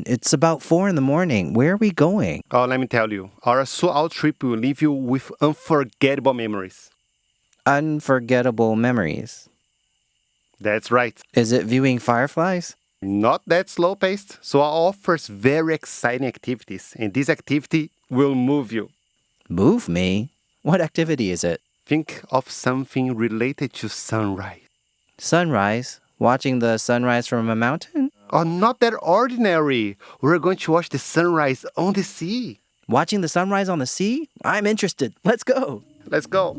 It's about 4 in the morning. Where are we going? Oh, let me tell you, our Suao trip will leave you with unforgettable memories. Unforgettable memories. That's right. Is it viewing fireflies? Not that slow-paced, Suao offers very exciting activities, and this activity will move you. Move me? What activity is it? Think of something related to sunrise. Sunrise? Watching the sunrise from a mountain? Oh, not that ordinary. We're going to watch the sunrise on the sea. Watching the sunrise on the sea? I'm interested. Let's go. Let's go.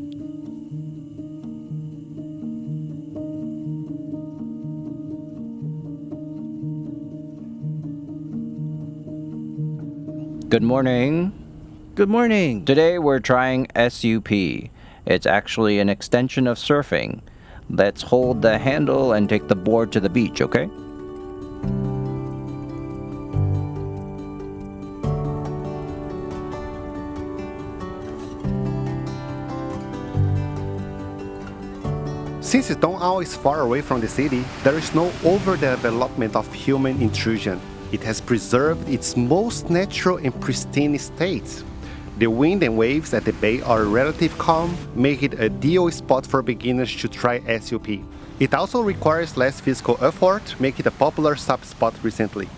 Good morning. Good morning. Today we're trying SUP. It's actually an extension of surfing. Let's hold the handle and take the board to the beach, okay? Since Suao is far away from the city, there is no overdevelopment of human intrusion. It has preserved its most natural and pristine state. The wind and waves at the bay are relatively calm, making it a ideal spot for beginners to try SUP. It also requires less physical effort, making it a popular SUP spot recently.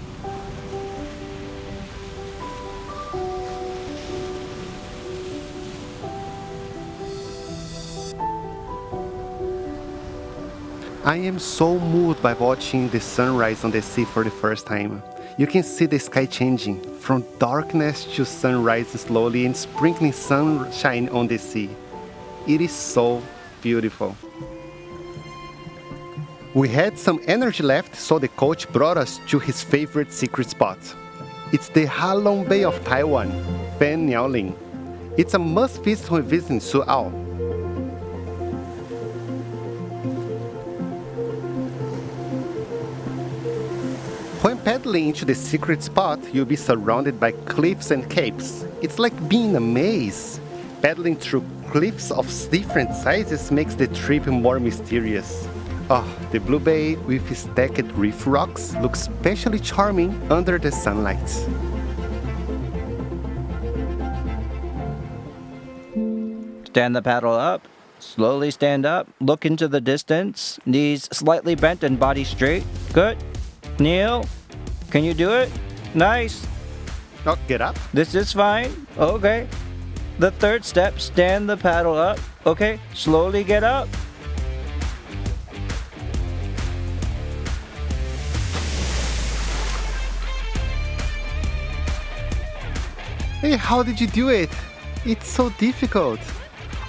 I am so moved by watching the sunrise on the sea for the first time. You can see the sky changing from darkness to sunrise slowly and sprinkling sunshine on the sea. It is so beautiful. We had some energy left, so the coach brought us to his favorite secret spot. It's the Halong Bay of Taiwan, Fan Niaoling. It's a must visit when visiting Suao. When paddling into the secret spot, you'll be surrounded by cliffs and capes. It's like being in a maze. Paddling through cliffs of different sizes makes the trip more mysterious. Oh, the blue bay with stacked reef rocks looks especially charming under the sunlight. Stand the paddle up. Slowly stand up. Look into the distance. Knees slightly bent and body straight. Good. Kneel. Can you do it? Nice. Oh, get up. This is fine. Okay. The third step, stand the paddle up. Okay. Slowly get up. Hey, how did you do it? It's so difficult.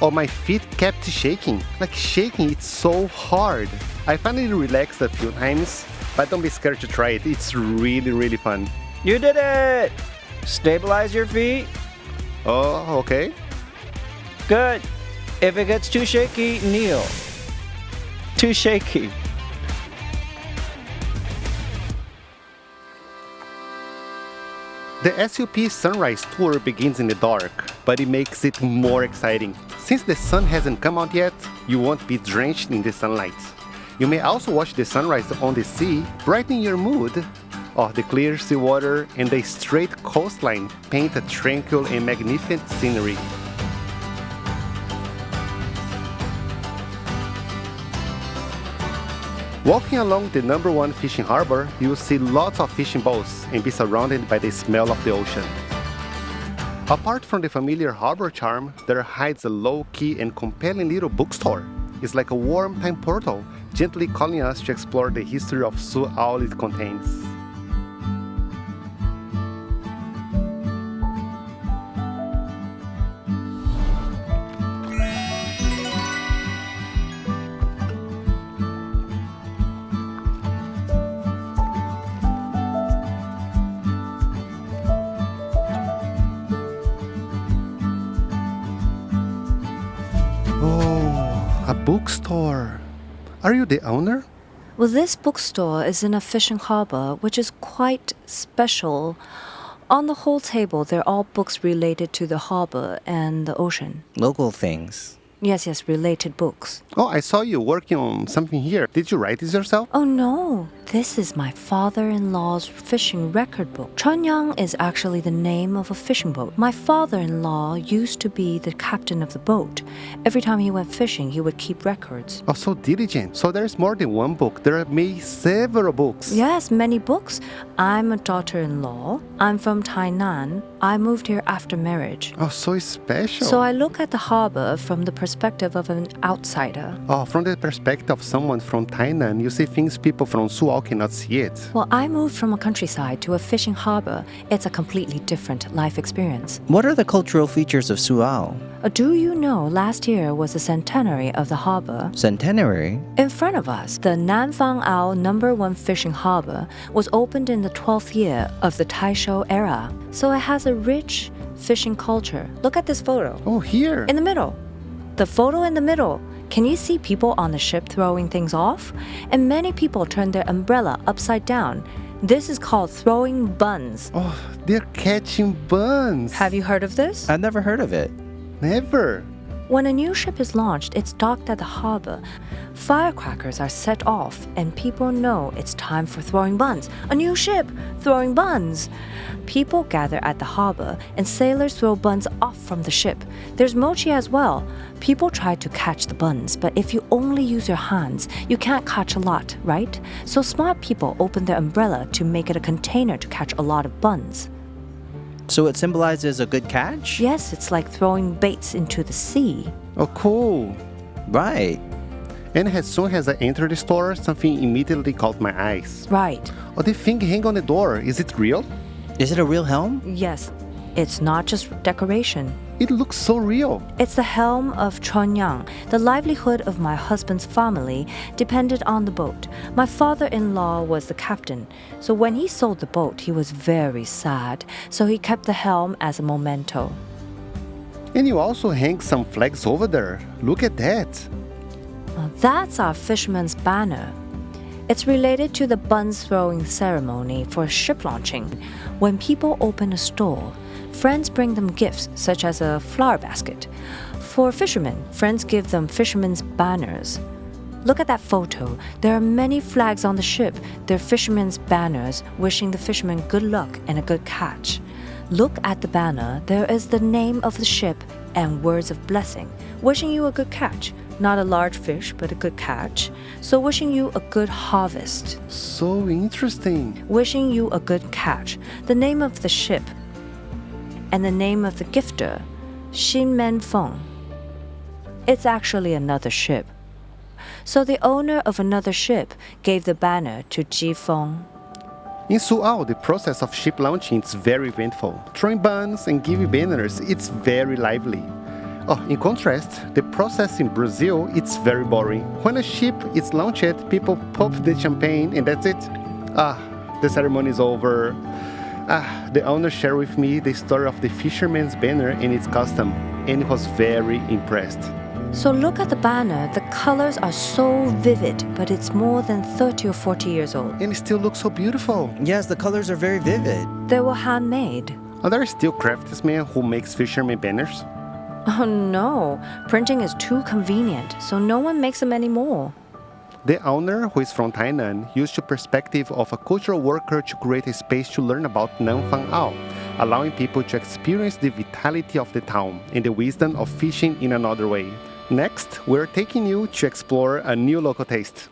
Oh, my feet kept shaking. It's so hard. I finally relaxed a few times, but don't be scared to try it. It's really, really fun. You did it! Stabilize your feet. Oh, okay. Good. If it gets too shaky, kneel. Too shaky. The SUP sunrise tour begins in the dark, but it makes it more exciting. Since the sun hasn't come out yet, you won't be drenched in the sunlight. You may also watch the sunrise on the sea, brightening your mood. Oh, the clear sea water and the straight coastline paint a tranquil and magnificent scenery. Walking along the #1 fishing harbor, you will see lots of fishing boats and be surrounded by the smell of the ocean. Apart from the familiar harbor charm, there hides a low-key and compelling little bookstore. It's like a warm time portal, gently calling us to explore the history of Suao it contains. Oh, a bookstore. Are you the owner? Well, this bookstore is in a fishing harbor, which is quite special. On the whole table, there are all books related to the harbor and the ocean. Local things. Yes, related books. Oh, I saw you working on something here. Did you write this yourself? Oh, no. This is my father-in-law's fishing record book. Cheonyang is actually the name of a fishing boat. My father-in-law used to be the captain of the boat. Every time he went fishing, he would keep records. Oh, so diligent. So there's more than one book. There are maybe several books. Yes, many books. I'm a daughter-in-law. I'm from Tainan. I moved here after marriage. Oh, so special. So I look at the harbor from the perspective of an outsider. Oh, from the perspective of someone from Tainan, you see things people from Suao cannot see it. Well, I moved from a countryside to a fishing harbor. It's a completely different life experience. What are the cultural features of Suao? Do you know last year was the centenary of the harbor? Centenary? In front of us, the Nanfang Ao #1 fishing harbor was opened in the 12th year of the Taisho era. So it has a rich fishing culture. Look at this photo. Oh, here. In the middle. The photo in the middle. Can you see people on the ship throwing things off? And many people turn their umbrella upside down. This is called throwing buns. Oh, they're catching buns. Have you heard of this? I've never heard of it. Never. When a new ship is launched, it's docked at the harbor. Firecrackers are set off, and people know it's time for throwing buns. A new ship, throwing buns. People gather at the harbor, and sailors throw buns off from the ship. There's mochi as well. People try to catch the buns, but if you only use your hands, you can't catch a lot, right? So smart people open their umbrella to make it a container to catch a lot of buns. So it symbolizes a good catch? Yes, it's like throwing baits into the sea. Oh, cool. Right. And as soon as I entered the store, something immediately caught my eyes. Right. Oh, the thing hanging on the door, is it real? Is it a real helm? Yes, it's not just decoration. It looks so real. It's the helm of Cheonyang. The livelihood of my husband's family depended on the boat. My father-in-law was the captain, so when he sold the boat, he was very sad, so he kept the helm as a memento. And you also hang some flags over there. Look at that. Well, that's our fisherman's banner. It's related to the buns throwing ceremony for ship launching. When people open a store, friends bring them gifts such as a flower basket. For fishermen, friends give them fishermen's banners. Look at that photo. There are many flags on the ship. They're fishermen's banners wishing the fishermen good luck and a good catch. Look at the banner. There is the name of the ship and words of blessing, wishing you a good catch. Not a large fish, but a good catch. So wishing you a good harvest. So interesting. Wishing you a good catch. The name of the ship and the name of the gifter, Xin Men Feng. It's actually another ship. So the owner of another ship gave the banner to Ji Feng. In Suao, the process of ship launching is very eventful. Throwing buns and giving banners, it's very lively. Oh, in contrast, the process in Brazil, it's very boring. When a ship is launched, people pop the champagne and that's it. The ceremony is over. The owner shared with me the story of the fisherman's banner and its custom, and he was very impressed. So look at the banner. The colors are so vivid, but it's more than 30 or 40 years old. And it still looks so beautiful. Yes, the colors are very vivid. They were handmade. Are there still craftsmen who makes fisherman banners? Oh no, printing is too convenient, so no one makes them anymore. The owner, who is from Tainan, used the perspective of a cultural worker to create a space to learn about Nanfang Ao, allowing people to experience the vitality of the town and the wisdom of fishing in another way. Next, we're taking you to explore a new local taste.